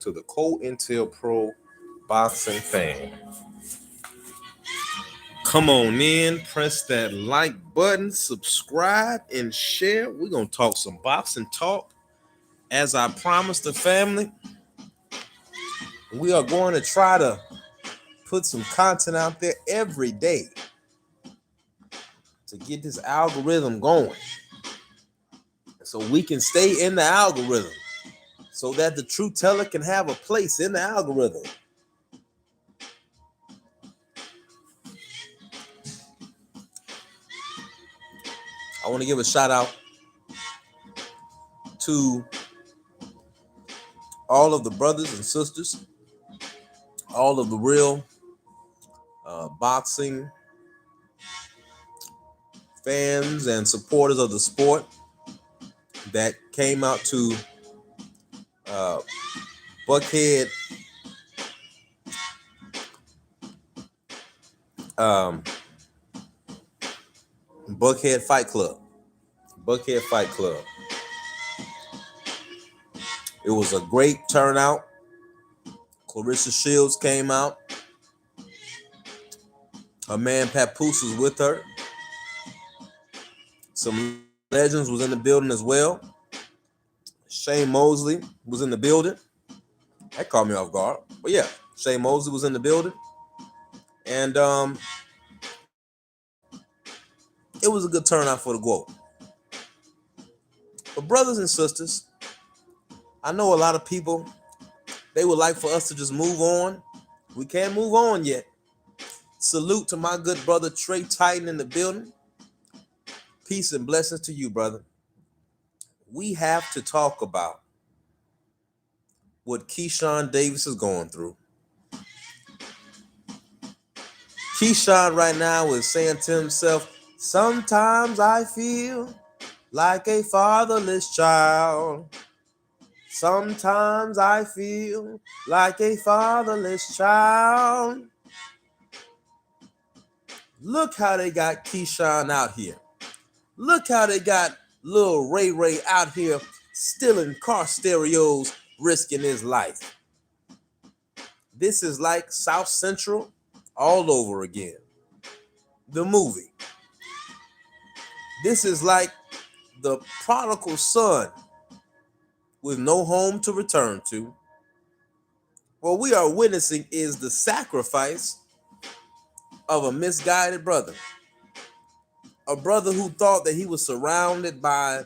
to the Co-Intel Pro Boxing fan. Come on in, press that like button, subscribe, and share. We're going to talk some boxing talk. As I promised the family, we are going to try to put some content out there every day to get this algorithm going so we can stay in the algorithm so that the truth teller can have a place in the algorithm. I want to give a shout out to all of the brothers and sisters, all of the real boxing fans and supporters of the sport that came out to Buckhead Buckhead Fight Club. Buckhead Fight Club. It was a great turnout. Clarissa Shields came out. Her man Papoose was with her. Some legends was in the building as well. Shane Mosley was in the building. That caught me off guard. But yeah, Shane Mosley was in the building. And it was a good turnout for the GWO. But brothers and sisters, I know a lot of people, they would like for us to just move on. We can't move on yet. Salute to my good brother Trey Titan in the building. Peace and blessings to you, brother. We have to talk about what Keyshawn Davis is going through. Keyshawn right now is saying to himself, sometimes I feel like a fatherless child. Sometimes I feel like a fatherless child. Look how they got Keyshawn out here. Look how they got little Ray Ray out here stealing car stereos, risking his life. This is like South Central all over again. The movie. This is like the prodigal son with no home to return to. What we are witnessing is the sacrifice of a misguided brother. A brother who thought that he was surrounded by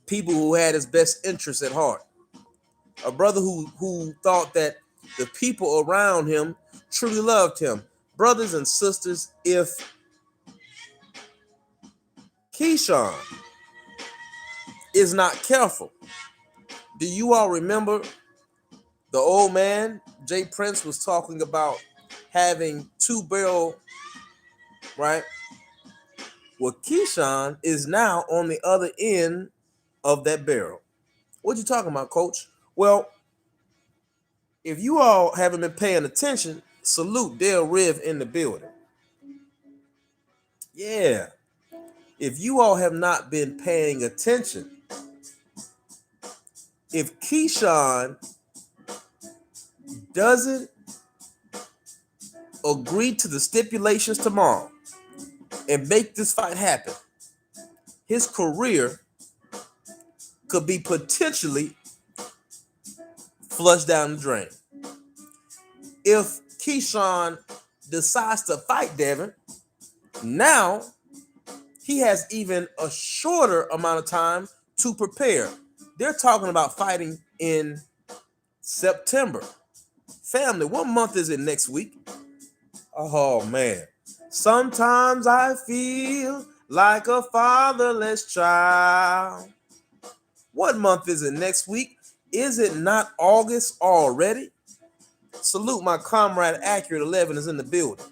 people who had his best interests at heart. A brother who thought that the people around him truly loved him. Brothers and sisters, if Keyshawn is not careful, do you all remember the old man, Jay Prince, was talking about having 2-barrel, right? Well, Keyshawn is now on the other end of that barrel. What you talking about, coach? Well, if you all haven't been paying attention, salute Dale Riv in the building. Yeah. If you all have not been paying attention, if Keyshawn doesn't agree to the stipulations tomorrow and make this fight happen, his career could be potentially flushed down the drain. If Keyshawn decides to fight Devin, now he has even a shorter amount of time to prepare. They're talking about fighting in September. Family, what month is it next week? Oh, man. Sometimes I feel like a fatherless child. What month is it next week? Is it not August already? Salute my comrade Accurate 11 is in the building.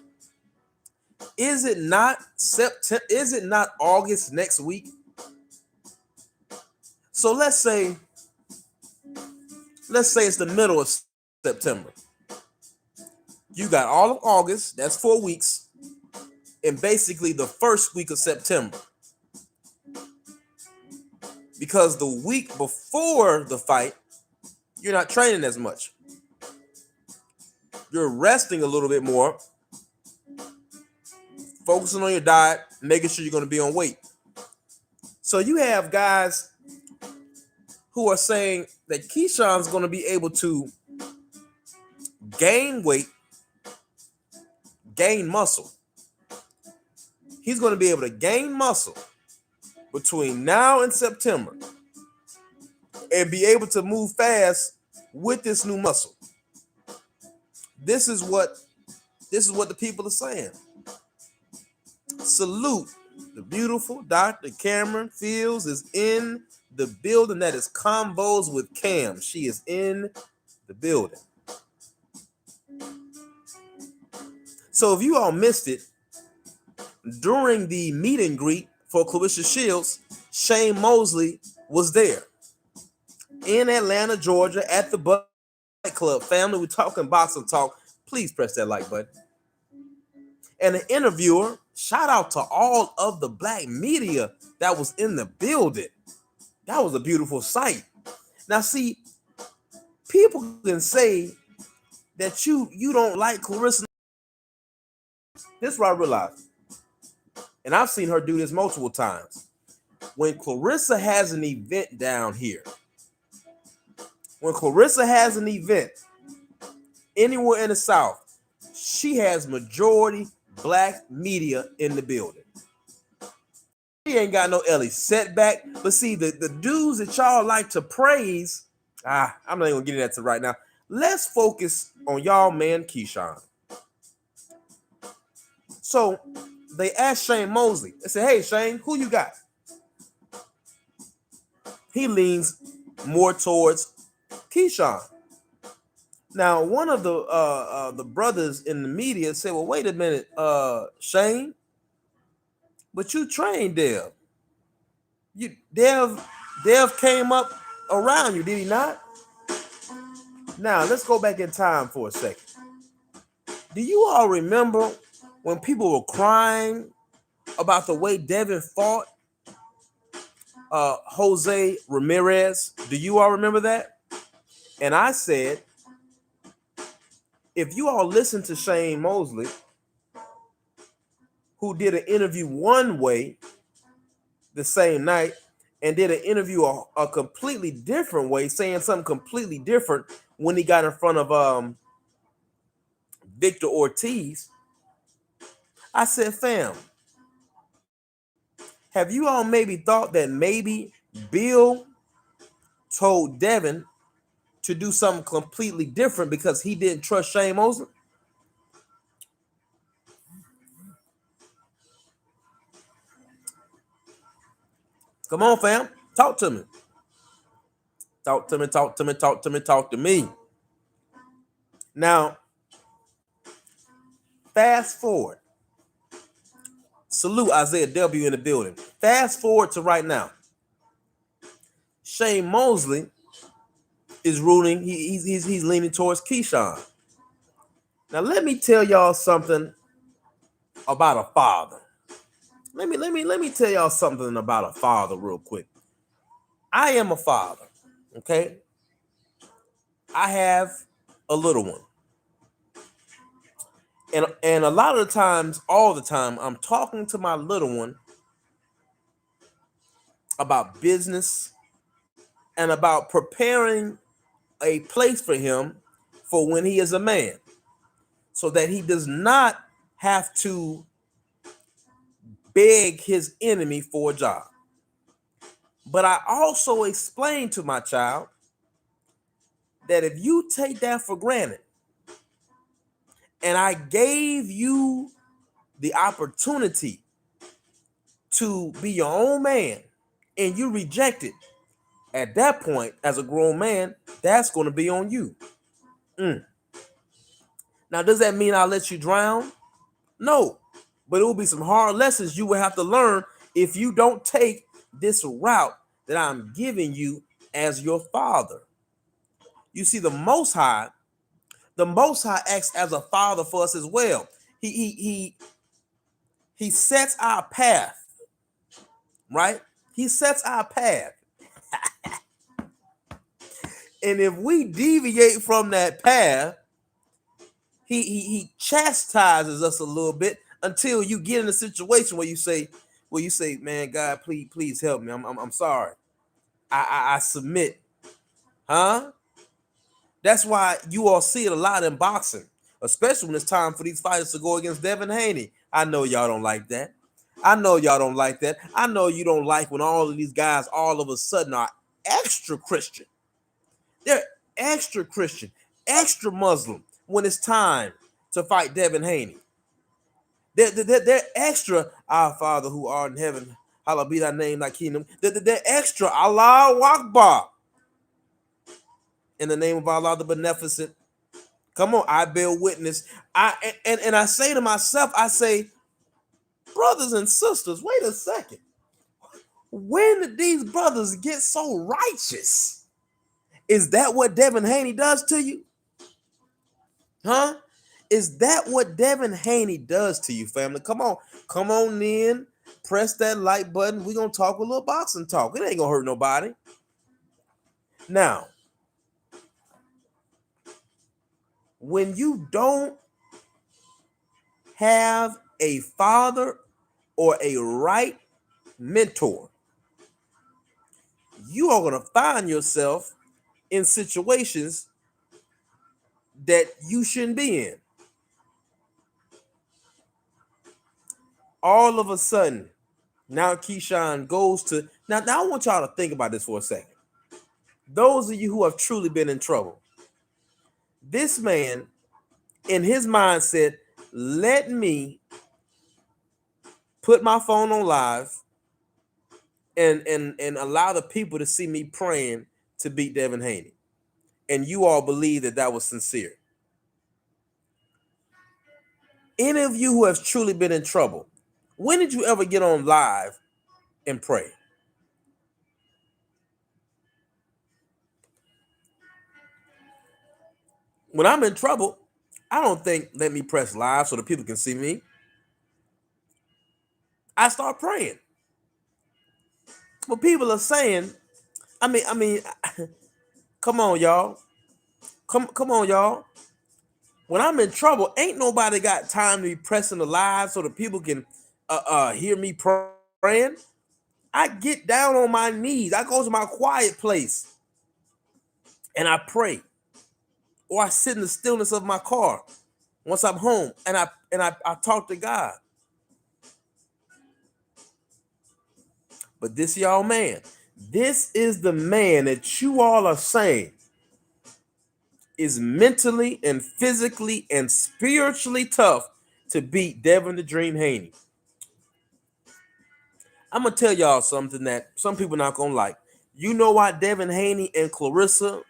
Is it not September? Is it not August next week? So let's say it's the middle of September. You got all of August, that's 4 weeks, and basically the first week of September. Because the week before the fight You're not training as much. You're resting a little bit more, focusing on your diet, making sure you're going to be on weight. So you have guys who are saying that Keyshawn's going to be able to gain weight, gain muscle. He's going to be able to gain muscle between now and September and be able to move fast with this new muscle. This is what the people are saying. Salute the beautiful Dr. Cameron Fields is in the building. That is Combos with Cam. She is in the building. So if you all missed it, during the meet and greet for Clarissa Shields, Shane Mosley was there in Atlanta, Georgia, at the Bud Club. Family, we're talking boxing talk. Please press that like button. And the interviewer, shout out to all of the black media that was in the building. That was a beautiful sight. Now, see, people can say that you don't like Clarissa. This is what I realized. And I've seen her do this multiple times. When Clarissa has an event down here, when Clarissa has an event anywhere in the South, she has majority black media in the building. She ain't got no Ellie setback. But see, the dudes that y'all like to praise, I'm not even gonna get into that right now. Let's focus on y'all man Keyshawn. So they asked Shane Mosley. They said, "Hey Shane, who you got?" He leans more towards Keyshawn. Now, one of the brothers in the media said, "Well, wait a minute, Shane, but you trained Dev. Dev came up around you, did he not?" Now, let's go back in time for a second. Do you all remember when people were crying about the way Devin fought Jose Ramirez? Do you all remember that? And I said, if you all listen to Shane Mosley, who did an interview one way the same night and did an interview a completely different way, saying something completely different when he got in front of Victor Ortiz, I said, fam, have you all maybe thought that maybe Bill told Devin to do something completely different because he didn't trust Shane Mosley? Come on, fam. Talk to me. Talk to me, talk to me, talk to me, talk to me. Now, fast forward. Salute Isaiah W. in the building. Fast forward to right now. Shane Mosley is ruling. He's leaning towards Keyshawn. Now, let me tell y'all something about a father. Let me tell y'all something about a father real quick. I am a father, okay? I have a little one. And a lot of the times, all the time, I'm talking to my little one about business and about preparing a place for him for when he is a man, so that he does not have to beg his enemy for a job. But I also explain to my child that if you take that for granted, and I gave you the opportunity to be your own man, and you reject it, at that point, as a grown man, that's going to be on you. Now, does that mean I'll let you drown? No, but it will be some hard lessons you will have to learn if you don't take this route that I'm giving you as your father. You see, the Most High acts as a father for us as well. He sets our path, right? He sets our path. And if we deviate from that path, he chastises us a little bit until you get in a situation where you say, man, God, please help me. I'm sorry. I submit. Huh? That's why you all see it a lot in boxing, especially when it's time for these fighters to go against Devin Haney. I know y'all don't like that. I know y'all don't like that. I know you don't like when all of these guys all of a sudden are extra Christian. They're extra Christian, extra Muslim when it's time to fight Devin Haney. They're extra, our Father who art in heaven, hallowed be thy name, thy kingdom. They're extra, Allah Akbar. In the name of Allah the Beneficent. Come on, I bear witness. And I say to myself, I say, brothers and sisters, wait a second. When did these brothers get so righteous? Is that what Devin Haney does to you? Huh? Is that what Devin Haney does to you, family? Come on in. Press that like button. We're going to talk a little boxing talk. It ain't going to hurt nobody. Now, when you don't have a father or a right mentor, you are going to find yourself in situations that you shouldn't be in. All of a sudden, now Keyshawn goes to now I want y'all to think about this for a second. Those of you who have truly been in trouble, this man in his mind said, let me put my phone on live and allow the people to see me praying to beat Devin Haney. And you all believe that was sincere. Any of you who have truly been in trouble, when did you ever get on live and pray? When I'm in trouble, I don't think let me press live so the people can see me. I start praying. But people are saying, I mean, come on, y'all. Come on, y'all. When I'm in trouble, ain't nobody got time to be pressing the live so the people can hear me praying. I get down on my knees. I go to my quiet place and I pray. Or I sit in the stillness of my car once I'm home and I talk to God. But this y'all man, this is the man that you all are saying is mentally and physically and spiritually tough to beat Devin the Dream Haney. I'm gonna tell y'all something that some people not gonna like. You know why Devin Haney and Clarissa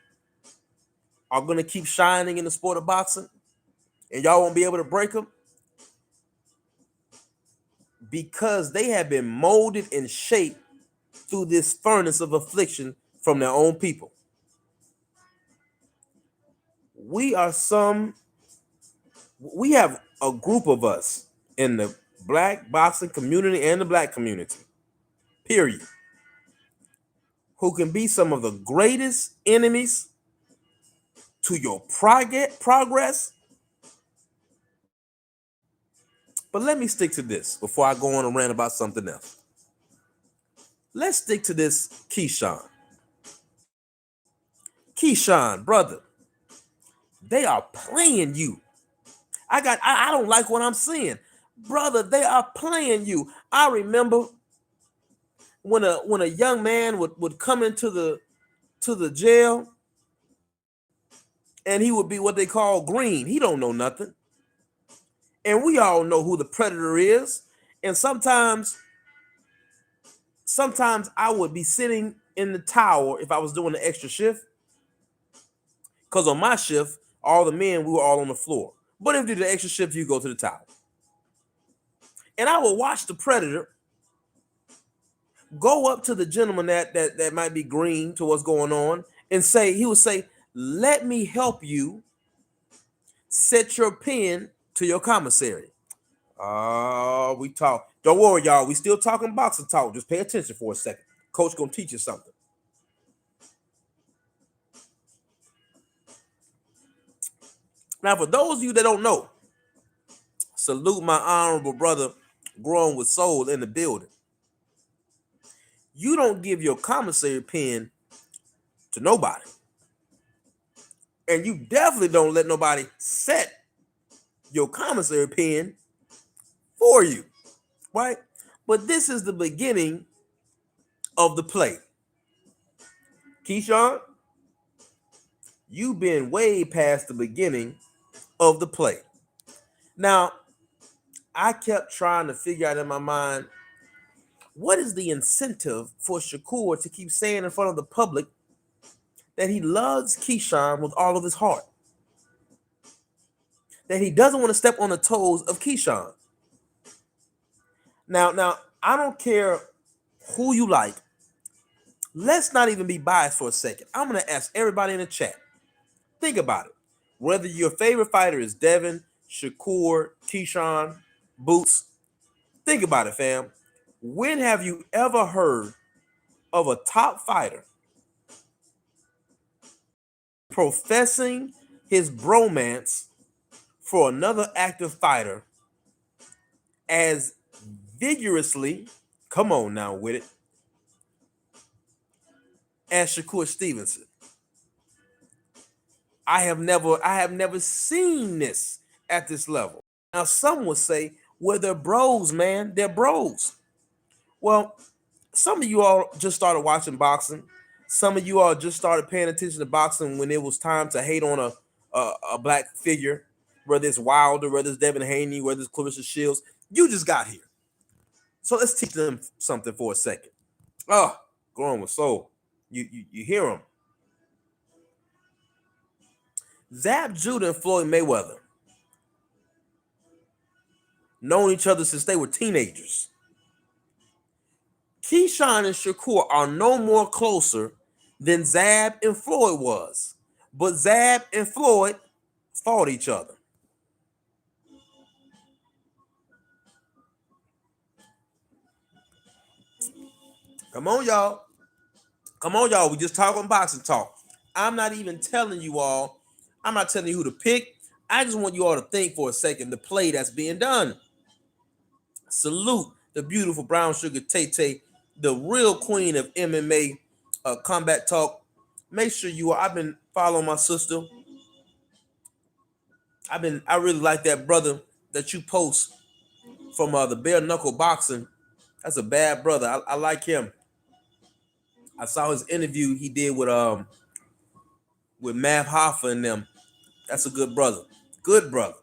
are gonna keep shining in the sport of boxing, and y'all won't be able to break them? Because they have been molded and shaped through this furnace of affliction from their own people. We have a group of us in the black boxing community and the black community, period, who can be some of the greatest enemies to your progress. But let me stick to this before I go on and rant about something else. Let's stick to this Keyshawn. Keyshawn, brother, they are playing you. I don't like what I'm seeing. Brother, they are playing you. I remember when a young man would come into the jail and he would be what they call green. He don't know nothing. And we all know who the predator is. And sometimes I would be sitting in the tower if I was doing an extra shift. Because on my shift, all the men, we were all on the floor. But if you do the extra shift, you go to the tower. And I would watch the predator go up to the gentleman that might be green to what's going on and he would say, let me help you set your pen to your commissary. We talk. Don't worry, y'all. We still talking boxing talk. Just pay attention for a second. Coach gonna teach you something. Now, for those of you that don't know, salute my honorable brother, growing with soul in the building. You don't give your commissary pen to nobody. And you definitely don't let nobody set your commissary pen for you, right? But this is the beginning of the play. Keyshawn, you've been way past the beginning of the play. Now, I kept trying to figure out in my mind, what is the incentive for Shakur to keep saying in front of the public that he loves Keyshawn with all of his heart? That he doesn't want to step on the toes of Keyshawn. Now, I don't care who you like. Let's not even be biased for a second. I'm going to ask everybody in the chat. Think about it. Whether your favorite fighter is Devin, Shakur, Keyshawn, Boots, think about it, fam. When have you ever heard of a top fighter professing his bromance for another active fighter as vigorously, come on now with it, as Shakur Stevenson? I have never seen this at this level. Now, some would say, well, they're bros, man. They're bros. Well, some of you all just started watching boxing. Some of you all just started paying attention to boxing when it was time to hate on a black figure, whether it's Wilder, whether it's Devin Haney, whether it's Clarissa Shields. You just got here. So let's teach them something for a second. Oh, growing with soul. You hear them. Zab Judah and Floyd Mayweather known each other since they were teenagers. Keyshawn and Shakur are no more closer than Zab and Floyd was. But Zab and Floyd fought each other. Come on, y'all. Come on, y'all. We just talking boxing talk. I'm not even telling you all. I'm not telling you who to pick. I just want you all to think for a second the play that's being done. Salute the beautiful brown sugar Tay, the real queen of MMA combat talk. Make sure you are. I've been following my sister. I really like that brother that you post from the bare knuckle boxing. That's a bad brother. I like him. I saw his interview he did with Mav Hoffa and them. That's a good brother. Good brother.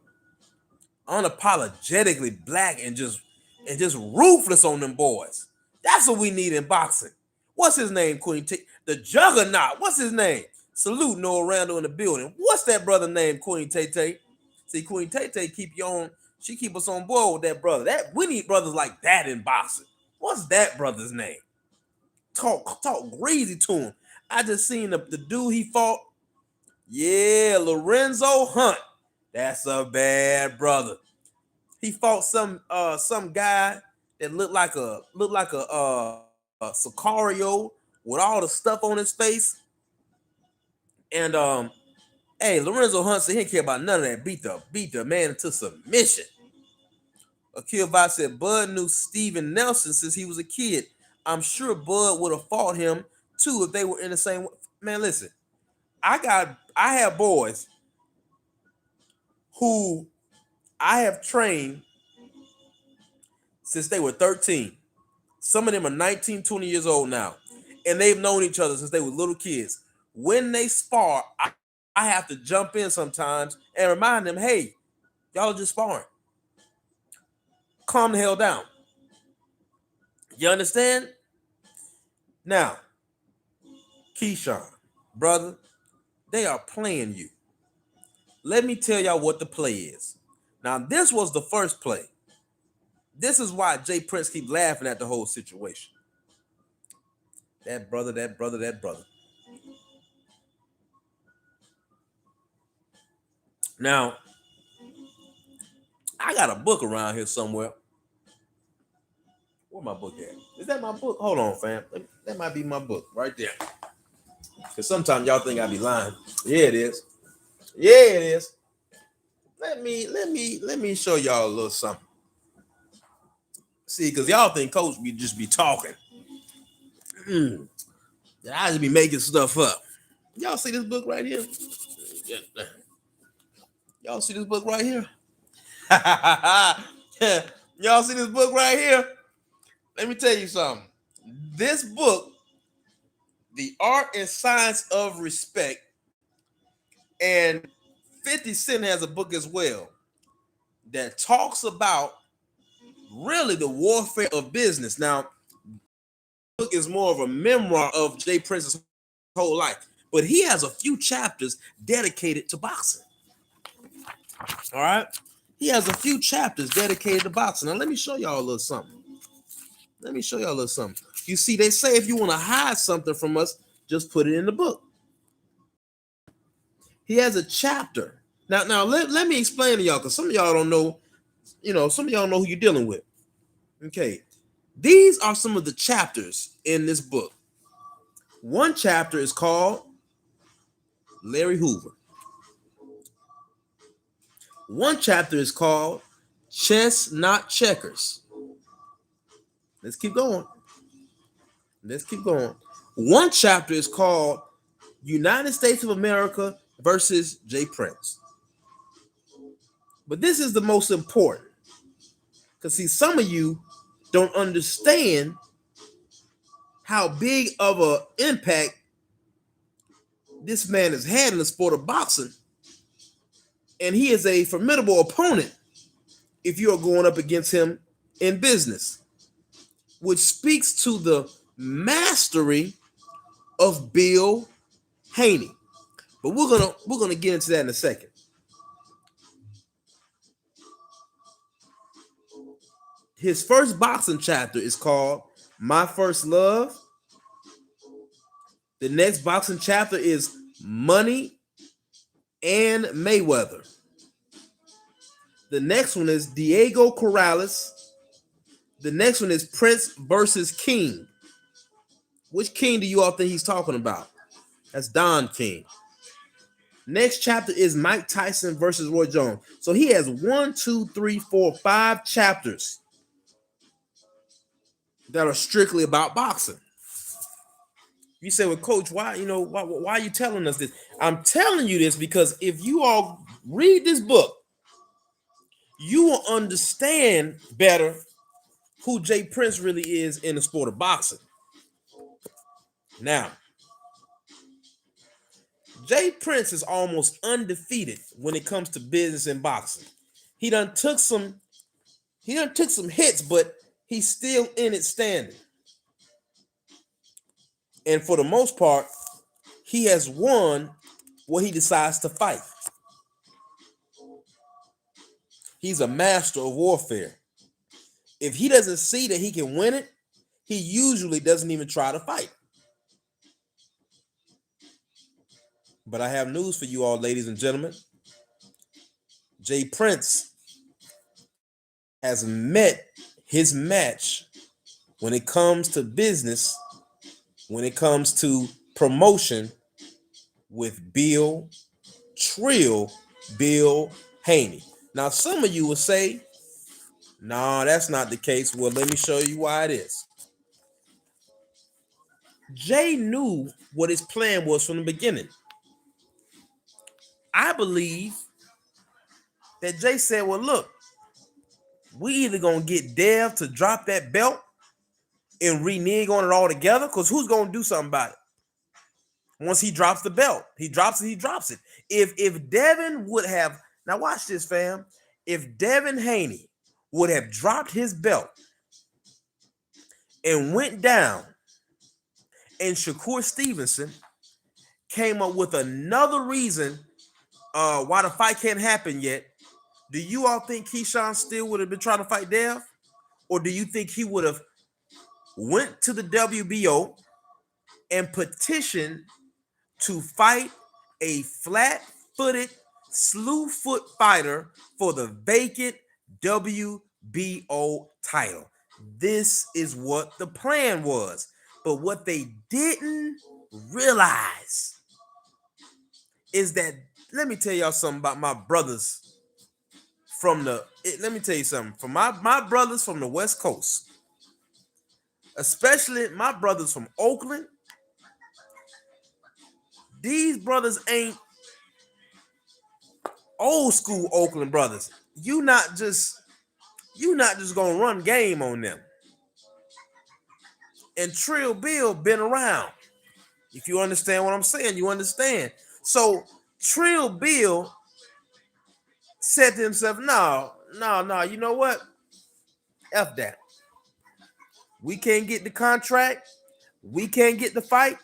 Unapologetically black and just ruthless on them boys. That's what we need in boxing. What's his name, Queen T? The Juggernaut. What's his name? Salute Noah Randall in the building. What's that brother name, Queen Tay? See, Queen Tay keep you on. She keep us on board with that brother. That we need brothers like that in boxing. What's that brother's name? Talk crazy to him. I just seen the dude he fought. Yeah, Lorenzo Hunt. That's a bad brother. He fought some guy that looked like a Sicario with all the stuff on his face. And hey, Lorenzo Hunt said he didn't care about none of that. Beat the man into submission. Akil Vaz said Bud knew Steven Nelson since he was a kid. I'm sure Bud would have fought him too if they were in the same. Man, listen, I have boys who I have trained since they were 13. Some of them are 19, 20 years old now. And they've known each other since they were little kids. When they spar, I have to jump in sometimes and remind them, hey, y'all are just sparring. Calm the hell down. You understand? Now, Keyshawn, brother, they are playing you. Let me tell y'all what the play is. Now, this was the first play. This is why Jay Prince keep laughing at the whole situation. That brother. Now, I got a book around here somewhere. Where my book at? Is that my book? Hold on, fam. That might be my book right there. Because sometimes y'all think I be lying. Yeah, it is. Yeah, it is. let me show y'all a little something. See, because y'all think Coach be just be talking. I just be making stuff up. Y'all see this book right here? Y'all see this book right here? Y'all see this book right here? Let me tell you something. This book, The Art and Science of Respect, and 50 Cent has a book as well that talks about really the warfare of business. Now, the book is more of a memoir of Jay Prince's whole life, but he has a few chapters dedicated to boxing. All right. He has a few chapters dedicated to boxing. Now, let me show y'all a little something. You see, they say if you want to hide something from us, just put it in the book. He has a chapter. Now let me explain to y'all, because some of y'all don't know, some of y'all know who you're dealing with. Okay. These are some of the chapters in this book. One chapter is called Larry Hoover. One chapter is called Chess Not Checkers. Let's keep going. One chapter is called United States of America versus Jay Prince. But this is the most important, because see, some of you don't understand how big of an impact this man has had in the sport of boxing. And he is a formidable opponent if you are going up against him in business, which speaks to the mastery of Bill Haney. But we're gonna get into that in a second. His first boxing chapter is called My First Love. The next boxing chapter is Money and Mayweather. The next one is Diego Corrales. The next one is Prince versus King. Which King do you all think he's talking about? That's Don King. Next chapter is Mike Tyson versus Roy Jones. So he has 5 chapters that are strictly about boxing. You say, well, Coach, why are you telling us this? I'm telling you this because if you all read this book, you will understand better who Jay Prince really is in the sport of boxing. Now, Jay Prince is almost undefeated when it comes to business and boxing. He done took some hits, but he's still in it standing. And for the most part, he has won what he decides to fight. He's a master of warfare. If he doesn't see that he can win it, he usually doesn't even try to fight. But I have news for you all, ladies and gentlemen. Jay Prince has met his match when it comes to business, when it comes to promotion, with Bill Haney. Now, some of you will say, no, that's not the case. Well, let me show you why it is. Jay knew what his plan was from the beginning. I believe that Jay said, well, look, we either going to get Dev to drop that belt and renege on it all together, because who's going to do something about it? Once he drops the belt, he drops it. If Devin would have, now watch this, fam. If Devin Haney would have dropped his belt and went down, and Shakur Stevenson came up with another reason why the fight can't happen yet, do you all think Keyshawn still would have been trying to fight Dev? Or do you think he would have went to the WBO and petitioned to fight a flat-footed, slew-foot fighter for the vacant WBO title? This is what the plan was. But what they didn't realize is that, let me tell y'all something about my brothers let me tell you something. For my brothers from the West Coast, especially my brothers from Oakland, these brothers ain't old school Oakland brothers. You not just gonna run game on them. And Trill Bill been around. If you understand what I'm saying, you understand. So Trill Bill said to himself, no, you know what? F that. We can't get the contract. We can't get the fight.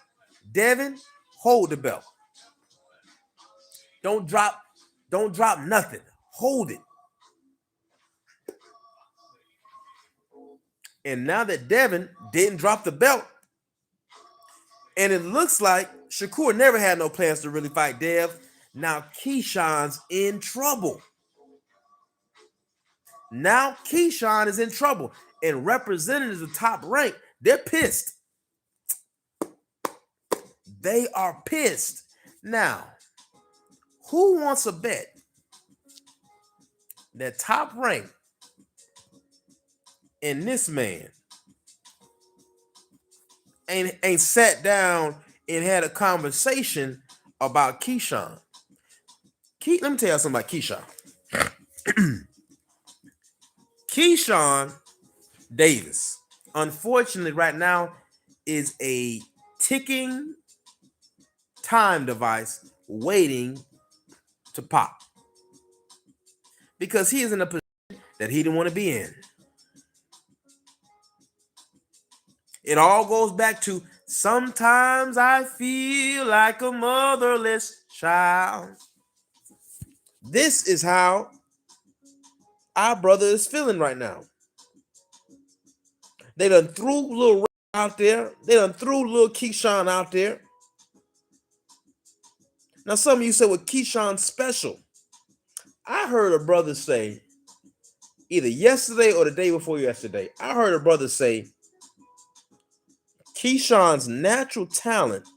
Devin, hold the belt. Don't drop nothing. Hold it. And now that Devin didn't drop the belt, and it looks like Shakur never had no plans to really fight Dev. Now Keyshawn's in trouble. Now Keyshawn is in trouble. And representatives of Top Rank, they're pissed. They are pissed. Now, who wants a bet that Top Rank and this man ain't sat down and had a conversation about Keyshawn? Let me tell you something about Keyshawn. Keyshawn Davis, unfortunately, right now is a ticking time device waiting to pop, because he is in a position that he didn't want to be in. It all goes back to sometimes I feel like a motherless child. This is how our brother is feeling right now. They done threw little out there. They done threw little Keyshawn out there. Now, some of you say, well, Keyshawn's special. I heard a brother say, either yesterday or the day before yesterday, I heard a brother say, Keyshawn's natural talent,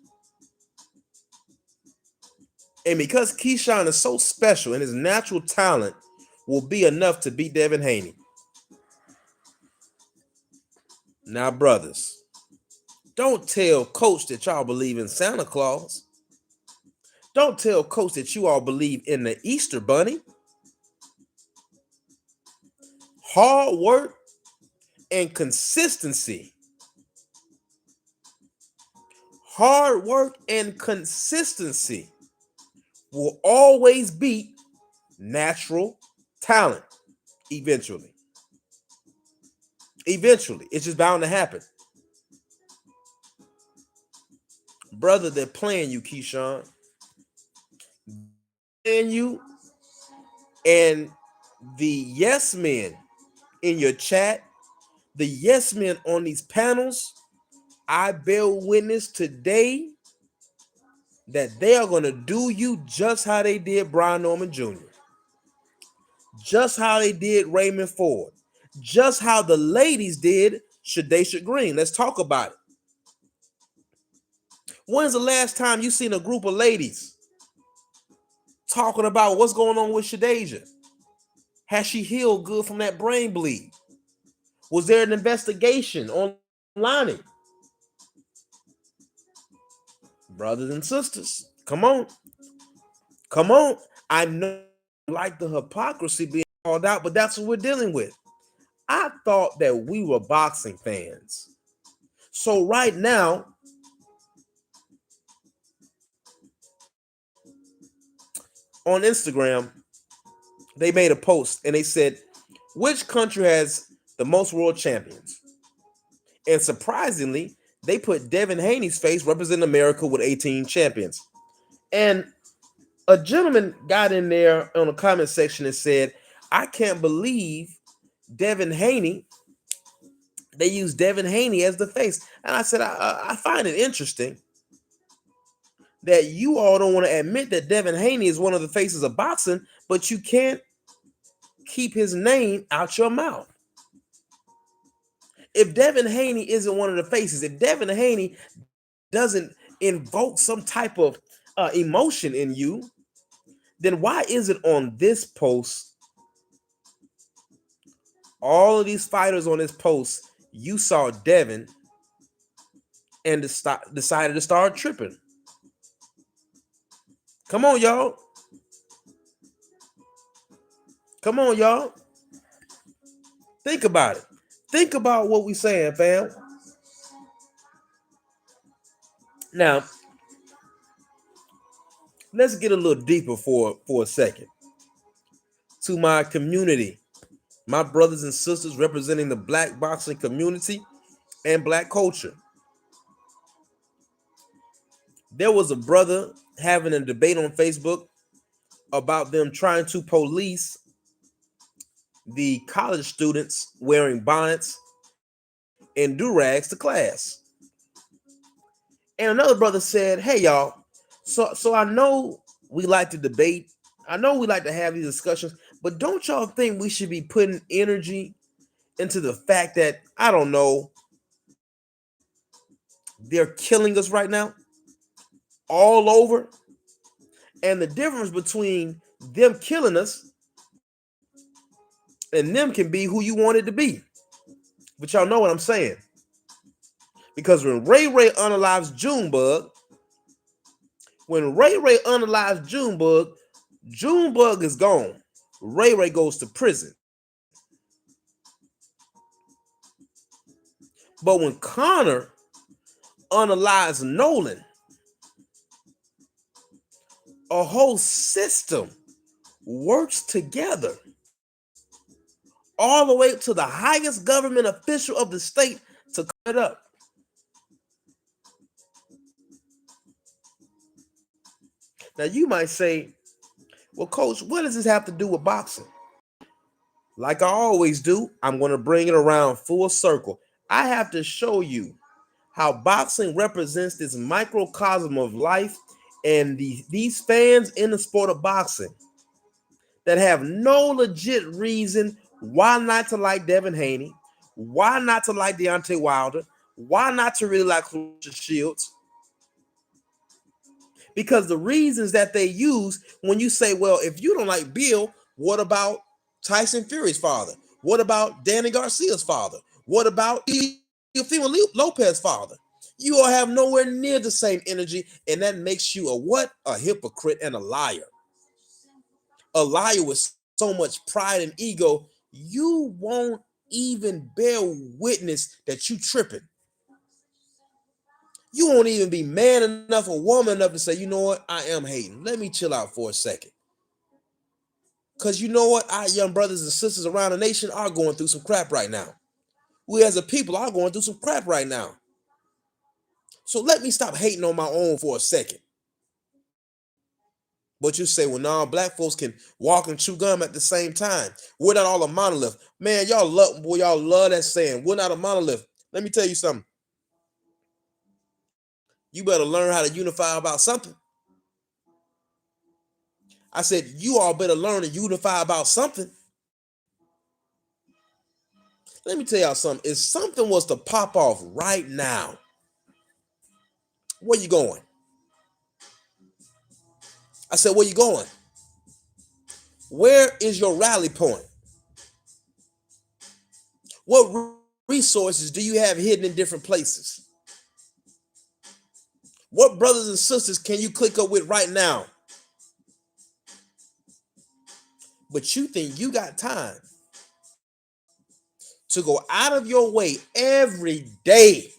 and because Keyshawn is so special and his natural talent will be enough to beat Devin Haney. Now, brothers, don't tell Coach that y'all believe in Santa Claus. Don't tell Coach that you all believe in the Easter Bunny. Hard work and consistency. Hard work and consistency will always beat natural talent eventually. Eventually. It's just bound to happen. Brother, they're playing you, Keyshawn. Playing you, and the yes men in your chat, the yes men on these panels, I bear witness today that they are going to do you just how they did Brian Norman Jr., just how they did Raymond Ford, just how the ladies did Shadesha Green. Let's talk about it. When's the last time you seen a group of ladies talking about what's going on with Shadesha? Has she healed good from that brain bleed? Was there an investigation on Lonnie? Brothers and sisters, come on. Come on. I know like the hypocrisy being called out, but that's what we're dealing with. I thought that we were boxing fans. So right now, on Instagram, they made a post and they said, which country has the most world champions? And surprisingly, they put Devin Haney's face representing America with 18 champions. And a gentleman got in there on the comment section and said, I can't believe Devin Haney, they use Devin Haney as the face. And I said, I find it interesting that you all don't want to admit that Devin Haney is one of the faces of boxing, but you can't keep his name out your mouth. If Devin Haney isn't one of the faces, if Devin Haney doesn't invoke some type of emotion in you, then why is it on this post All of these fighters on this post, you saw Devin and decided to start tripping. Come on, y'all. Come on, y'all. Think about it. Think about what we saying, fam. Now, let's get a little deeper for a second. To my community, my brothers and sisters representing the black boxing community and black culture. There was a brother having a debate on Facebook about them trying to police the college students wearing bonnets and do-rags to class. And another brother said, hey y'all, so I know we like to debate. I know we like to have these discussions, but don't y'all think we should be putting energy into the fact that, I don't know, they're killing us right now all over? And the difference between them killing us and them can be who you want it to be. But y'all know what I'm saying. Because when Ray unalives Junebug, Junebug is gone. Ray goes to prison. But when Connor unalives Nolan, a whole system works together all the way to the highest government official of the state to cut it up. Now you might say, well, coach, what does this have to do with boxing? Like I always do, I'm going to bring it around full circle. I have to show you how boxing represents this microcosm of life and these fans in the sport of boxing that have no legit reason why not to like Devin Haney, why not to like Deontay Wilder, why not to really like Clarissa Shields. Because the reasons that they use when you say, well, if you don't like Bill, what about Tyson Fury's father? What about Danny Garcia's father? What about Teofimo Lopez's father? You all have nowhere near the same energy, and that makes you a what? A hypocrite and a liar. A liar with so much pride and ego, you won't even bear witness that you tripping. You won't even be man enough or woman enough to say, you know what, I am hating. Let me chill out for a second. Because you know what, our young brothers and sisters around the nation are going through some crap right now. We as a people are going through some crap right now. So let me stop hating on my own for a second. But you say, well, no, black folks can walk and chew gum at the same time. We're not all a monolith. Man, y'all love that saying. We're not a monolith. Let me tell you something. You better learn how to unify about something. I said, you all better learn to unify about something. Let me tell y'all something. If something was to pop off right now, where you going? I said, where you going? Where is your rally point? What resources do you have hidden in different places? What brothers and sisters can you click up with right now? But you think you got time to go out of your way every day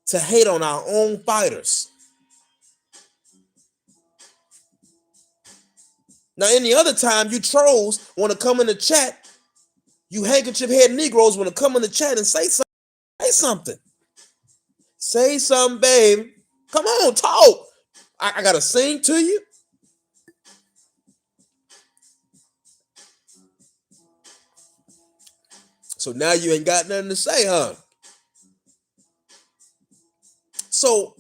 to hate on our own fighters. Now, any other time, you trolls want to come in the chat, you handkerchief head Negroes want to come in the chat and say something. Say something. Say something, babe. Come on, talk. I got to sing to you. So now you ain't got nothing to say, huh? So,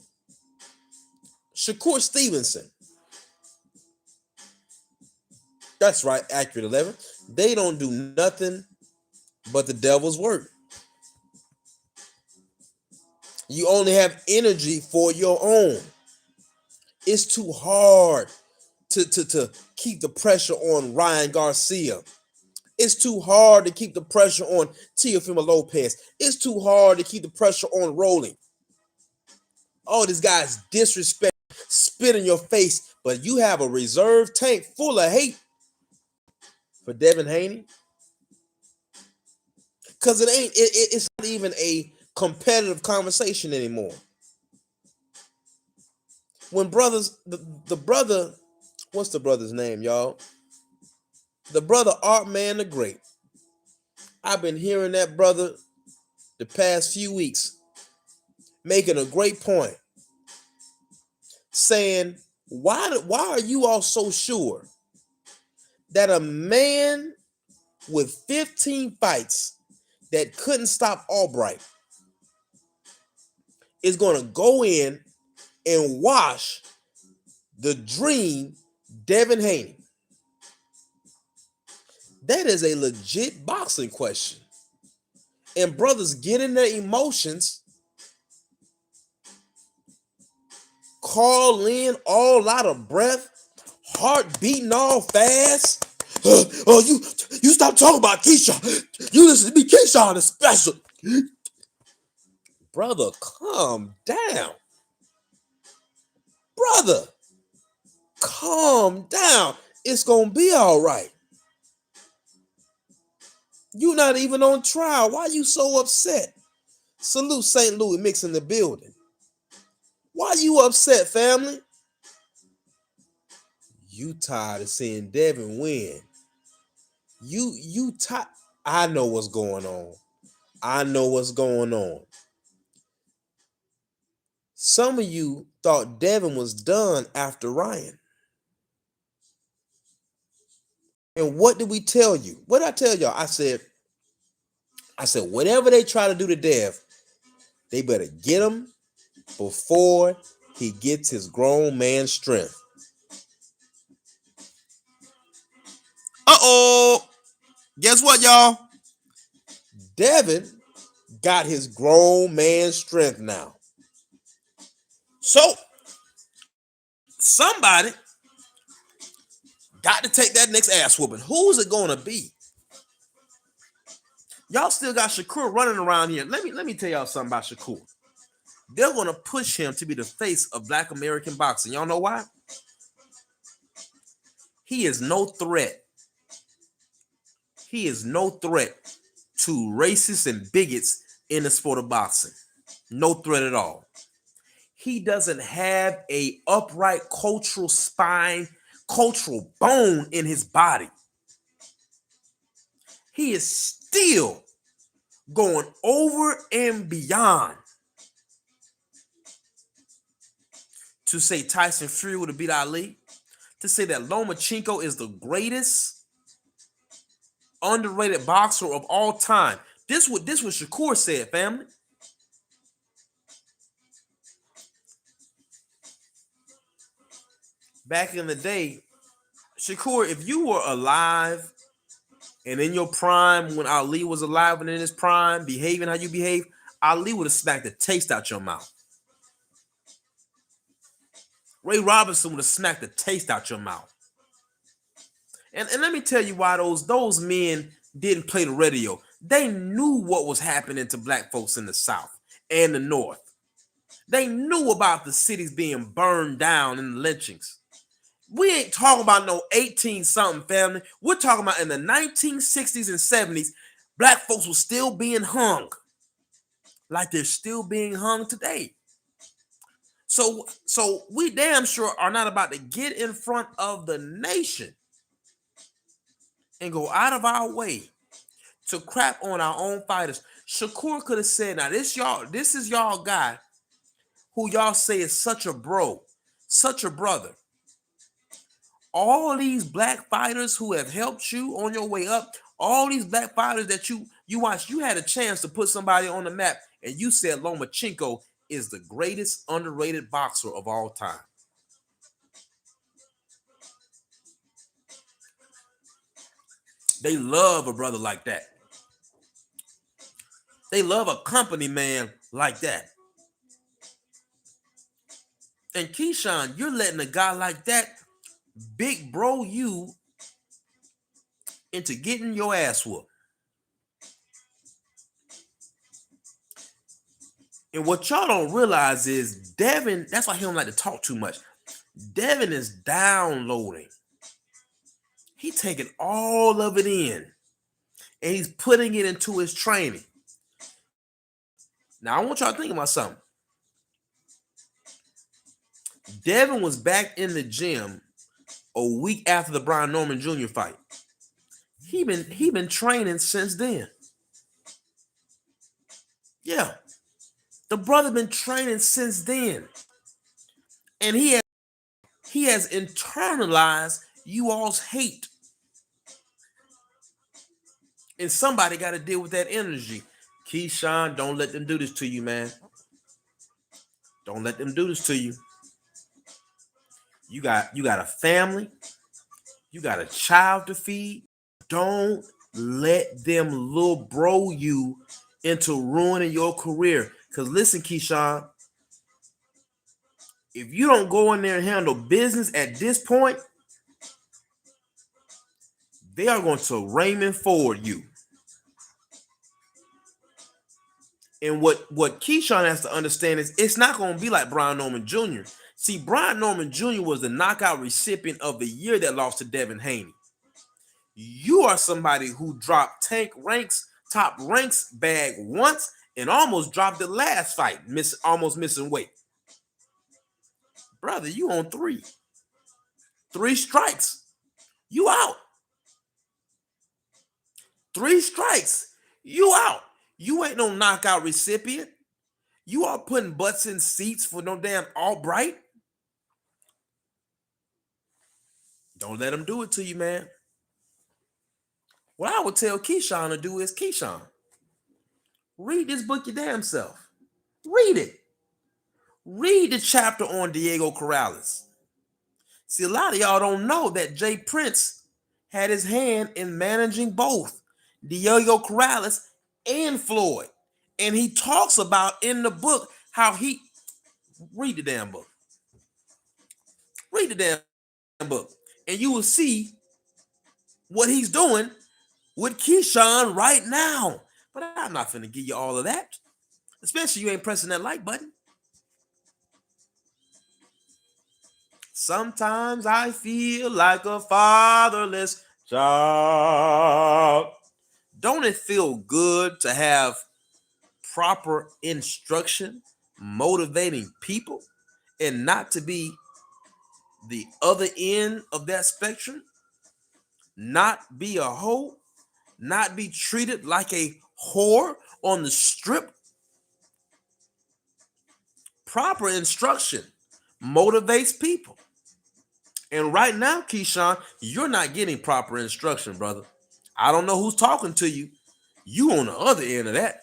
Shakur Stevenson. That's right, Accurate 11. They don't do nothing but the devil's work. You only have energy for your own. It's too hard to keep the pressure on Ryan Garcia, It's too hard to keep the pressure on Teofimo Lopez. It's too hard to keep the pressure on Rolling. All these guys disrespect, spit in your face, but you have a reserve tank full of hate for Devin Haney. Because it's not even a competitive conversation anymore. When brothers, the brother, what's the brother's name, y'all? The brother Art Man the Great. I've been hearing that brother the past few weeks making a great point, saying, why are you all so sure that a man with 15 fights that couldn't stop Albright is going to go in and wash the dream Devin Haney? That is a legit boxing question. And brothers get in their emotions, call in all out of breath, heart beating all fast. You stop talking about Keyshawn. You listen to me. Keyshawn is special. Brother, calm down. Brother, calm down. It's going to be all right. You're not even on trial. Why are you so upset? Salute St. Louis Mix in the building. Why you upset, family? You tired of seeing Devin win. You tired. I know what's going on. I know what's going on. Some of you thought Devin was done after Ryan. And what did we tell you? What did I tell y'all? I said, whatever they try to do to Dev, they better get him before he gets his grown man strength. Uh-oh. Guess what, y'all? Devin got his grown man strength now. So, somebody got to take that next ass whooping. Who's it going to be? Y'all still got Shakur running around here. Let me tell y'all something about Shakur. They're going to push him to be the face of Black American boxing. Y'all know why? He is no threat. He is no threat to racists and bigots in the sport of boxing. No threat at all. He doesn't have a upright cultural spine, cultural bone in his body. He is still going over and beyond to say Tyson Fury would have beat Ali, to say that Lomachenko is the greatest underrated boxer of all time. This what Shakur said, family. Back in the day, Shakur, if you were alive and in your prime when Ali was alive and in his prime, behaving how you behave, Ali would have smacked the taste out your mouth. Ray Robinson would have smacked the taste out your mouth. And let me tell you why those men didn't play the radio. They knew what was happening to black folks in the South and the North. They knew about the cities being burned down and the lynchings. We ain't talking about no 18-something family. We're talking about in the 1960s and 70s, black folks were still being hung like they're still being hung today. So we damn sure are not about to get in front of the nation and go out of our way to crap on our own fighters. Shakur could have said, now this is y'all guy who y'all say is such a bro, such a brother. All these black fighters who have helped you on your way up, all these black fighters that you watched, you had a chance to put somebody on the map, and you said Lomachenko is the greatest underrated boxer of all time. They love a brother like that. They love a company man like that. And Keyshawn, you're letting a guy like that big bro you into getting your ass whooped. And what y'all don't realize is Devin, that's why he don't like to talk too much. Devin is downloading. He's taking all of it in and he's putting it into his training. Now, I want y'all to think about something. Devin was back in the gym a week after the Brian Norman Jr. fight. He been training since then. Yeah. The brother been training since then. And he has internalized you all's hate. And somebody got to deal with that energy. Keyshawn, don't let them do this to you, man. Don't let them do this to you. You got a family. You got a child to feed. Don't let them little bro you into ruining your career. Because listen, Keyshawn, if you don't go in there and handle business at this point, they are going to Raymond Ford you. And what Keyshawn has to understand is it's not going to be like Brian Norman Jr. See, Brian Norman Jr. was the knockout recipient of the year that lost to Devin Haney. You are somebody who dropped top ranks bag once and almost dropped the last fight, almost missing weight. Brother, you on 3 strikes. You out. 3 strikes. You out. You ain't no knockout recipient. You are putting butts in seats for no damn Albright. Don't let them do it to you, man. What I would tell Keyshawn to do is, Keyshawn, read this book your damn self. Read it. Read the chapter on Diego Corrales. See, a lot of y'all don't know that Jay Prince had his hand in managing both Diego Corrales and Floyd. And he talks about in the book how he... Read the damn book. Read the damn book. And you will see what he's doing with Keyshawn right now. But I'm not finna give you all of that. Especially you ain't pressing that like button. Sometimes I feel like a fatherless child. Don't it feel good to have proper instruction, motivating people, and not to be the other end of that spectrum? Not be a hoe, not be treated like a whore on the strip. Proper instruction motivates people. And right now, Keyshawn, you're not getting proper instruction, brother. I don't know who's talking to you. You on the other end of that.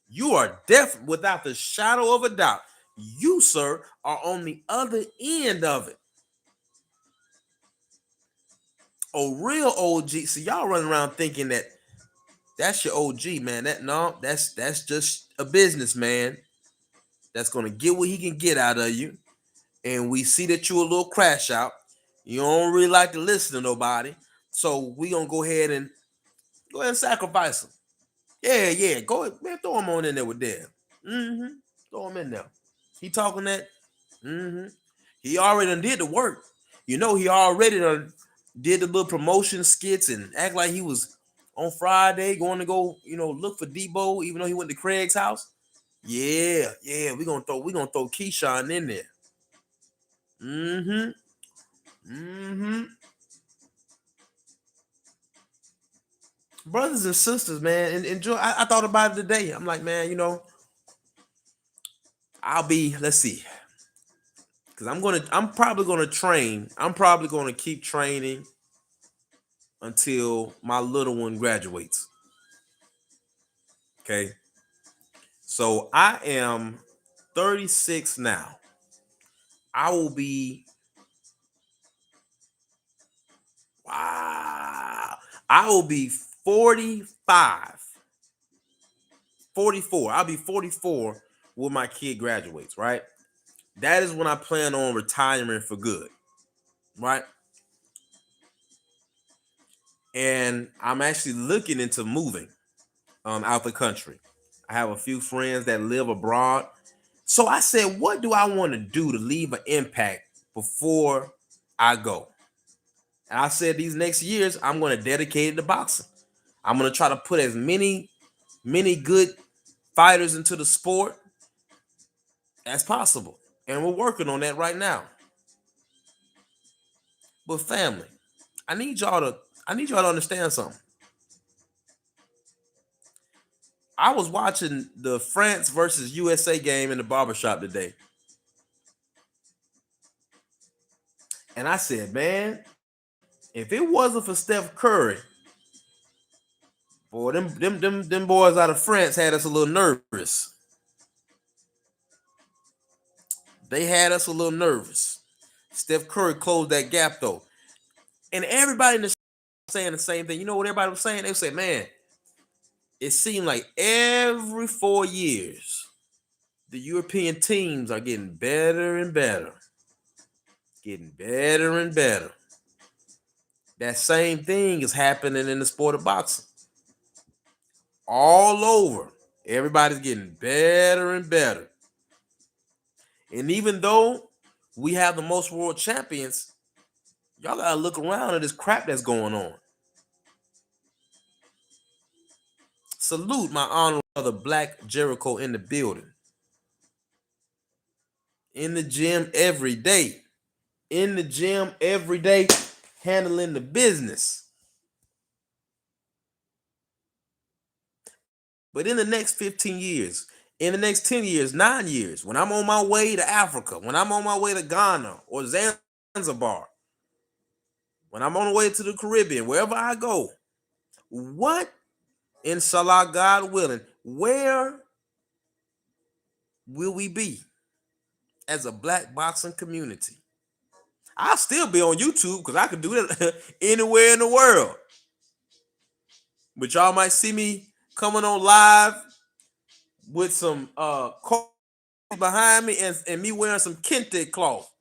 You are definitely, without the shadow of a doubt, you, sir, are on the other end of it. A real OG. See, y'all running around thinking that that's your OG, man. That's just a businessman that's gonna get what he can get out of you. And we see that you a little crash out. You don't really like to listen to nobody. So we gonna go ahead and sacrifice him. Yeah. Go ahead, man. Throw him on in there with them. Throw him in there. He talking that. He already done did the work. You know, he already done did the little promotion skits and act like he was on Friday going to go, look for Debo, even though he went to Craig's house. Yeah. We gonna throw Keyshawn in there. Brothers and sisters, man, and enjoy. I thought about it today. I'm like, man, let's see, because I'm probably gonna train. I'm probably gonna keep training until my little one graduates. Okay, so I am 36 now. I will be 45, 44. I'll be 44 when my kid graduates, right? That is when I plan on retiring for good, right? and I'm actually looking into moving out the country. I have a few friends that live abroad. So I said, what do I want to do to leave an impact before I go? And I said, these next years, I'm going to dedicate it to boxing. I'm going to try to put as many good fighters into the sport as possible. And we're working on that right now. But family, I need y'all to understand something. I was watching the France versus USA game in the barbershop today. And I said, man, if it wasn't for Steph Curry, boy, them boys out of France had us a little nervous. They had us a little nervous. Steph Curry closed that gap though. And everybody in the saying the same thing. You know what everybody was saying? They would say, man, it seemed like every 4 years, the European teams are getting better and better. Getting better and better. That same thing is happening in the sport of boxing. All over. Everybody's getting better and better. And even though we have the most world champions, y'all gotta look around at this crap that's going on. Salute my honorable brother Black Jericho in the building. In the gym every day. In the gym every day, handling the business. But in the next 15 years, in the next 10 years, 9 years, when I'm on my way to Africa, when I'm on my way to Ghana or Zanzibar, when I'm on the way to the Caribbean, wherever I go, what, inshallah, God willing, where will we be as a black boxing community? I'll still be on YouTube because I can do it anywhere in the world. But y'all might see me coming on live with some coffee behind me and me wearing some kente cloth.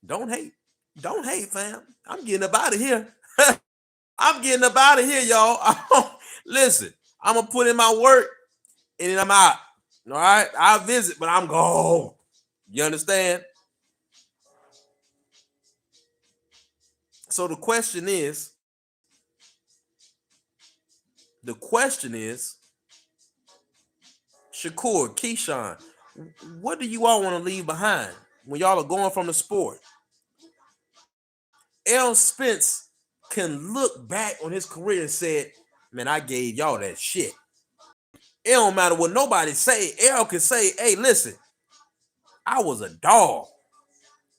Don't hate. Don't hate, fam. I'm getting up out of here. I'm getting up out of here, y'all. Listen, I'm going to put in my work and then I'm out. All right? I'll visit, but I'm gone. You understand? So the question is, Shakur, Keyshawn, what do you all want to leave behind when y'all are going from the sport? Errol Spence can look back on his career and said, man, I gave y'all that shit. It don't matter what nobody say. Errol can say, hey, listen, I was a dog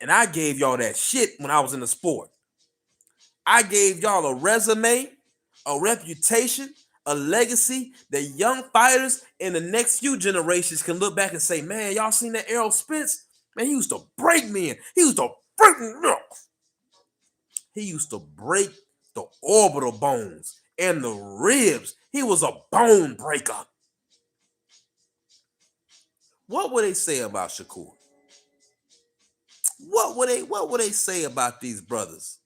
and I gave y'all that shit when I was in the sport. I gave y'all a resume, a reputation, a legacy that young fighters in the next few generations can look back and say, man, y'all seen that Errol Spence? Man, he used to break me. He used to break me. He used to break the orbital bones and the ribs. He was a bone breaker. What would they say about Shakur? What would they say about these brothers?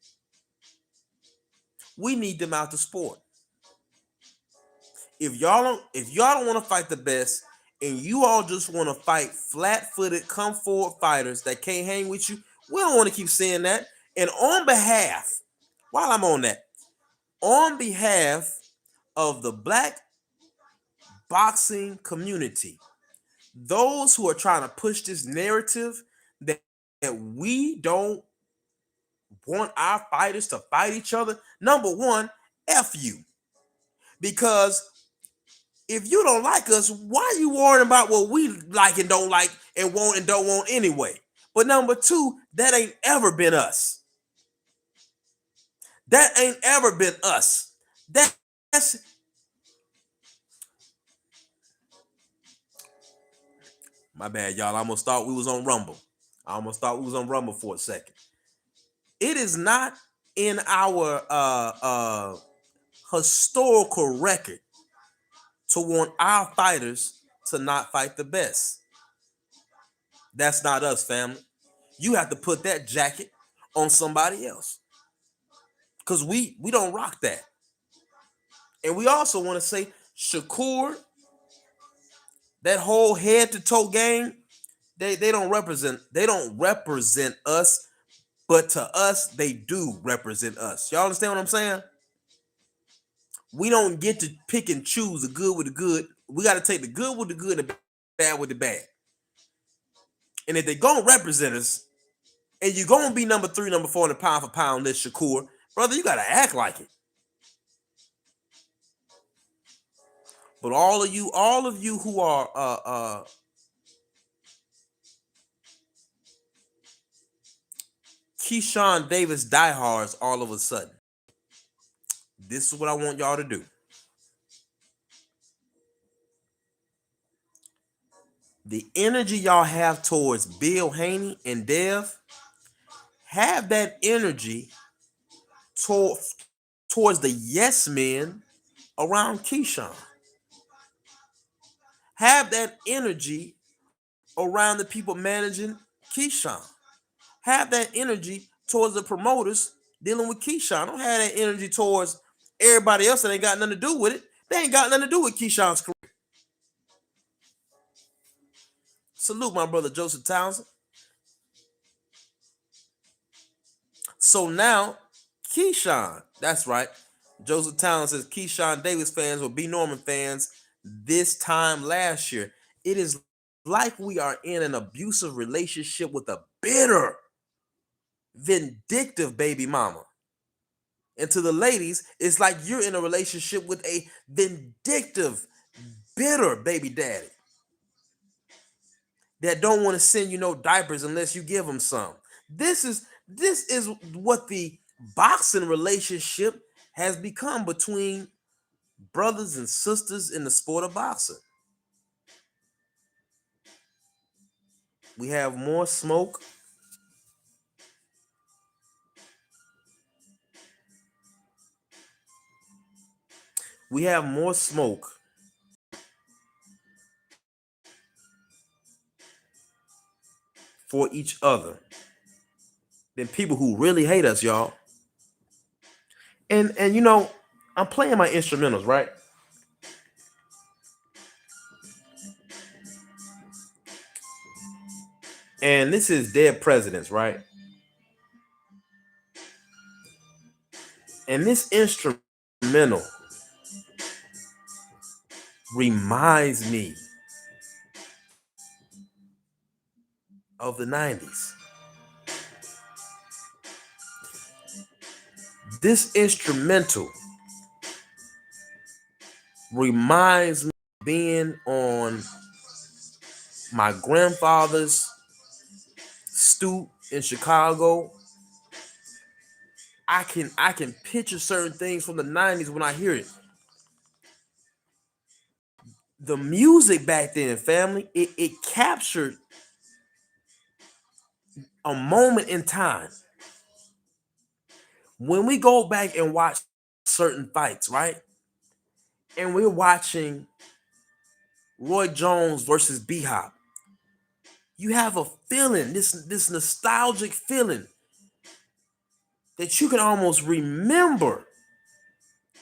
We need them out the sport. If y'all don't want to fight the best and you all just want to fight flat-footed, come forward fighters that can't hang with you, we don't want to keep saying that. And on behalf, while I'm on that, on behalf of the black boxing community, those who are trying to push this narrative that we don't want our fighters to fight each other, number one, F you. Because if you don't like us, why are you worrying about what we like and don't like and want and don't want anyway? But number two, that ain't ever been us. That ain't ever been us. That's my bad, y'all. I almost thought we was on Rumble. For a second. It is not in our historical record to want our fighters to not fight the best. That's not us, family. You have to put that jacket on somebody else. because we don't rock that. And we also want to say Shakur, that whole head to toe gang, they don't represent us, but to us they do represent us. Y'all understand what I'm saying? We don't get to pick and choose the good with the good. We got to take the good with the good and the bad with the bad. And if they gonna represent us, and you're gonna be number 3, number 4 in the pound for pound list, Shakur, brother, you gotta act like it. But all of you who are Keyshawn Davis diehards, all of a sudden, this is what I want y'all to do. The energy y'all have towards Bill Haney and Dev, have that energy towards the yes men around Keyshawn. Have that energy around the people managing Keyshawn. Have that energy towards the promoters dealing with Keyshawn. Don't have that energy towards everybody else that ain't got nothing to do with it. They ain't got nothing to do with Keyshawn's career. Salute my brother Joseph Townsend. So now, Keyshawn, that's right. Joseph Townsend says Keyshawn Davis fans were B. Norman fans this time last year. It is like we are in an abusive relationship with a bitter, vindictive baby mama. And to the ladies, it's like you're in a relationship with a vindictive, bitter baby daddy that don't want to send you no diapers unless you give them some. This is what the boxing relationship has become between brothers and sisters in the sport of boxing. We have more smoke. We have more smoke for each other than people who really hate us, y'all. And you know, I'm playing my instrumentals, right? And this is Dead Presidents, right? And this instrumental reminds me of the 90s. This instrumental reminds me of being on my grandfather's stoop in Chicago. I can picture certain things from the 90s when I hear it. The music back then, family, it captured a moment in time. When we go back and watch certain fights, right? And we're watching Roy Jones versus B-Hop, you have a feeling, this nostalgic feeling that you can almost remember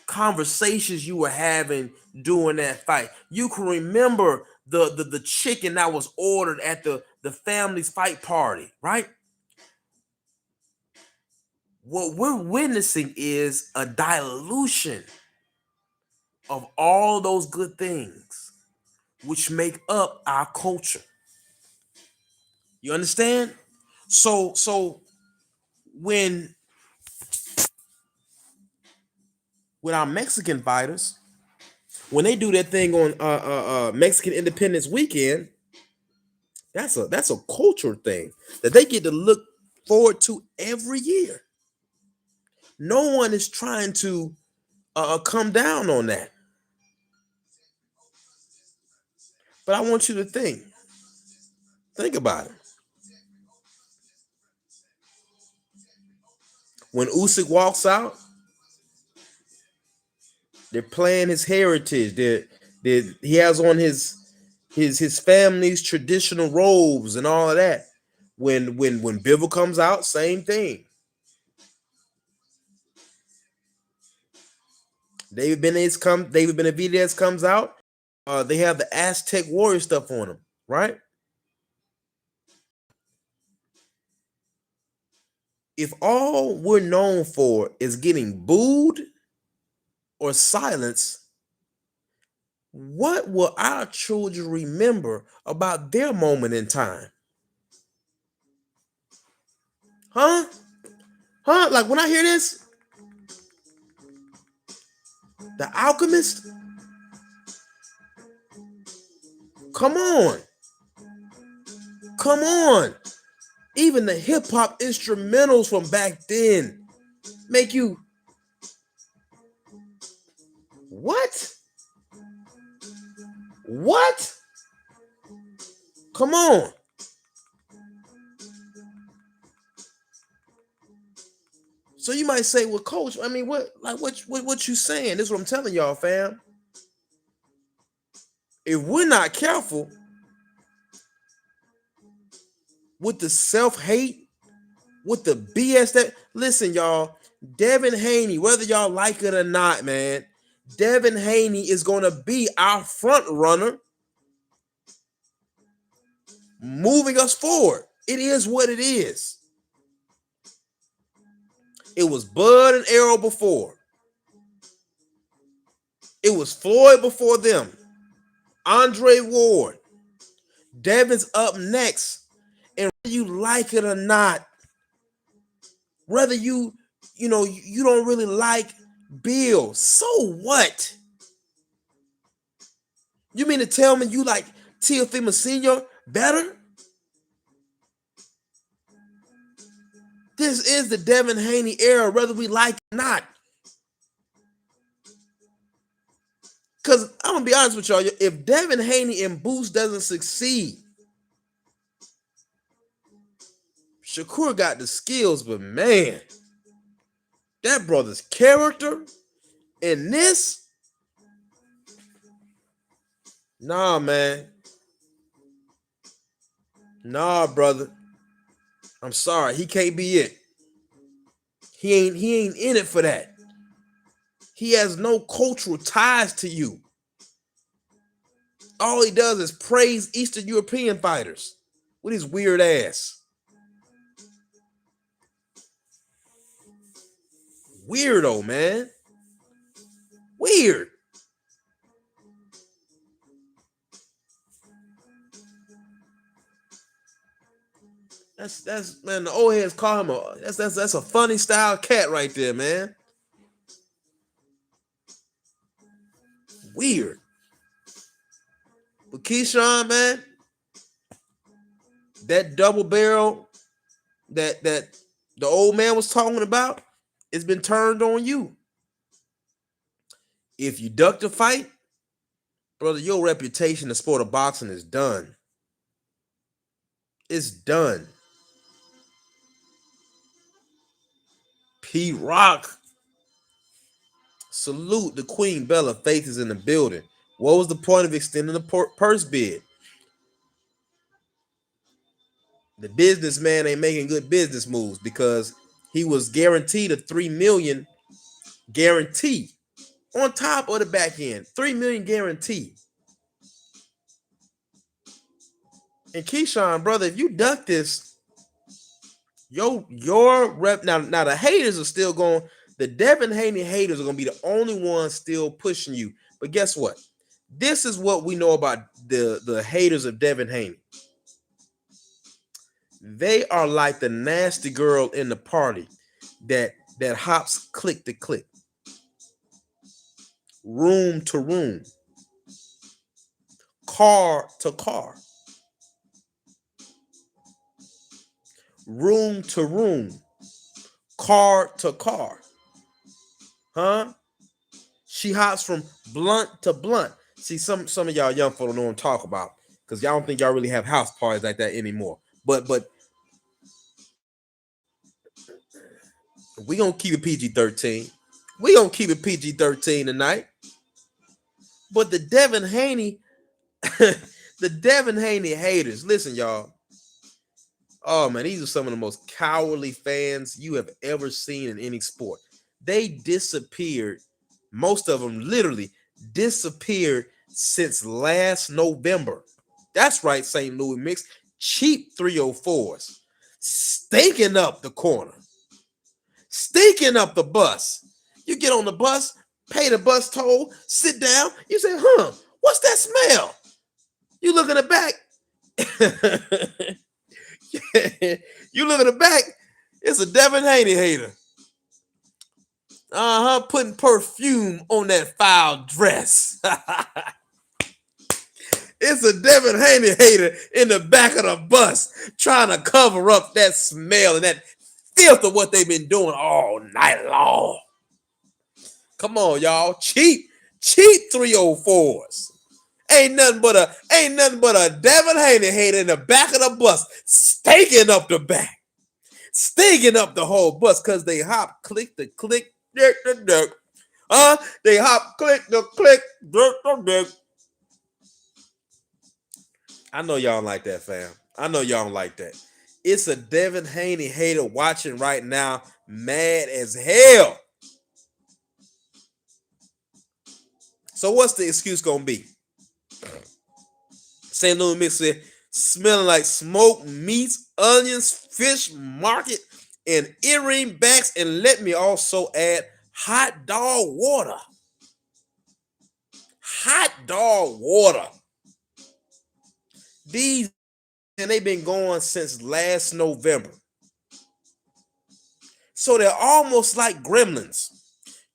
conversations you were having during that fight. You can remember the chicken that was ordered at the family's fight party, right? What we're witnessing is a dilution of all those good things which make up our culture. You understand? So when our Mexican fighters, when they do that thing on Mexican Independence Weekend, that's a cultural thing that they get to look forward to every year. No one is trying to come down on that. But I want you to think about it. When Usyk walks out, they're playing his heritage. He has on his family's traditional robes and all of that. When Bivol comes out, same thing. David Benavidez comes out. They have the Aztec Warrior stuff on them, right? If all we're known for is getting booed or silenced, what will our children remember about their moment in time? Huh? Huh? Like when I hear this, The Alchemist? Come on. Come on. Even the hip hop instrumentals from back then make you, what? What? Come on. So you might say, well, coach, I mean, what you saying? This is what I'm telling y'all, fam. If we're not careful with the self-hate, with the BS that, listen, y'all, Devin Haney, whether y'all like it or not, man, Devin Haney is going to be our front runner moving us forward. It is what it is. It was Bud and Errol before. It was Floyd before them. Andre Ward. Devin's up next. And whether you like it or not, whether you don't really like Bill, so what? You mean to tell me you like Teofimo Sr. better? This is the Devin Haney era, whether we like it or not. Because I'm going to be honest with y'all, if Devin Haney and Boost doesn't succeed, Shakur got the skills, but man, that brother's character in this, nah, man. Nah, brother. I'm sorry, he can't be it. He ain't in it for that. He has no cultural ties to you. All he does is praise Eastern European fighters with his weird ass. Weirdo, man. Weird. That's man, the old heads call him that's a funny style cat right there, man. Weird. But Keyshawn, man, that double barrel that the old man was talking about, it's been turned on you. If you duck the fight, brother, your reputation in the sport of boxing is done. It's done. P Rock. Salute the Queen Bella. Faith is in the building. What was the point of extending the purse bid? The businessman ain't making good business moves because he was guaranteed a $3 million guarantee on top of the back end. $3 million guarantee. And Keyshawn, brother, if you duck this, your rep now the haters are still going. The Devin Haney haters are going to be the only ones still pushing you. But guess what? This is what we know about the haters of Devin Haney. They are like the nasty girl in the party that hops click to click, room to room, car to car, room to room, car to car. Huh? She hops from blunt to blunt. See, some of y'all young folk don't know what I'm talking about because y'all don't think y'all really have house parties like that anymore. But we gonna keep it PG-13. We gonna keep it PG-13 tonight. But the Devin Haney, the Devin Haney haters, listen, y'all. Oh man, these are some of the most cowardly fans you have ever seen in any sport. They disappeared Most of them literally disappeared since last November. That's right, St. Louis Mix. Cheap 304s. Stinking up the corner. Stinking up the bus. You get on the bus, pay the bus toll, sit down. You say, what's that smell? You look in the back. You look in the back. It's a Devin Haney hater. Putting perfume on that foul dress. It's a Devin Haney hater in the back of the bus trying to cover up that smell and that filth of what they've been doing all night long. Come on, y'all. Cheap 304s. Ain't nothing but a Devin Haney hater in the back of the bus, stinking up the back, stinking up the whole bus, because they hop, click the click, dirt, dirt, dirt. They hop, click the click, dirt, dirt, dirt. I know y'all don't like that, fam. I know y'all don't like that. It's a Devin Haney hater watching right now, mad as hell. So what's the excuse gonna be? St. Louis Mix said, smelling like smoked meats, onions, fish market, and earring backs. And let me also add hot dog water. Hot dog water. These, and they've been going since last November. So they're almost like gremlins.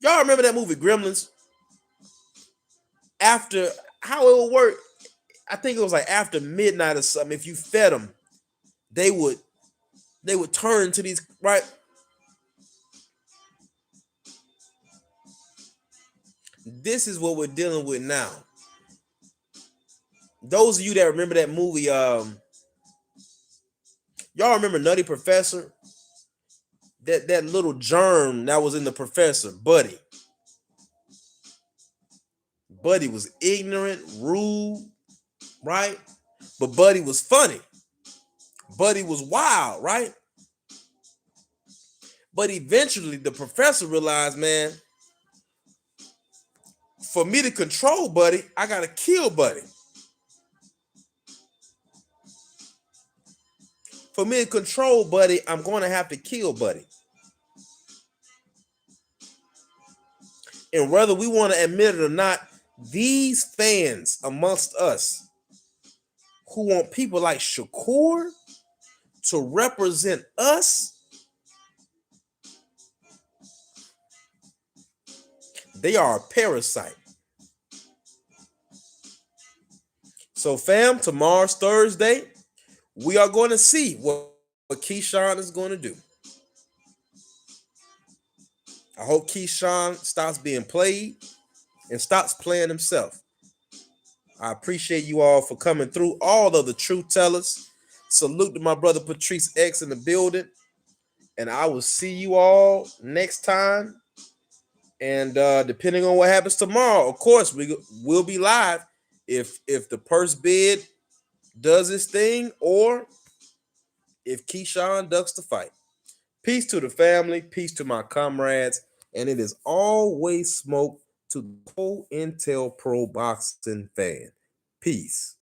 Y'all remember that movie Gremlins? After, how it would work, I think it was like after midnight or something, if you fed them, they would turn to these, right? This is what we're dealing with now. Those of you that remember that movie, y'all remember Nutty Professor? That little germ that was in the professor, Buddy. Buddy was ignorant, rude, right? But Buddy was funny. Buddy was wild, right? But eventually the professor realized, man, for me to control Buddy, I gotta kill Buddy. For me to control Buddy, I'm going to have to kill Buddy. And whether we want to admit it or not, these fans amongst us who want people like Shakur to represent us, they are a parasite. So, fam, tomorrow's Thursday. We are going to see what Keyshawn is going to do. I hope Keyshawn stops being played and stops playing himself. I appreciate you all for coming through, all of the truth tellers. Salute to my brother Patrice X in the building. And I will see you all next time. And depending on what happens tomorrow, of course, we'll be live if the purse bid does its thing or if Keyshawn ducks the fight. Peace to the family. Peace to my comrades. And it is always smoke to the whole Intel Pro Boxing fan. Peace.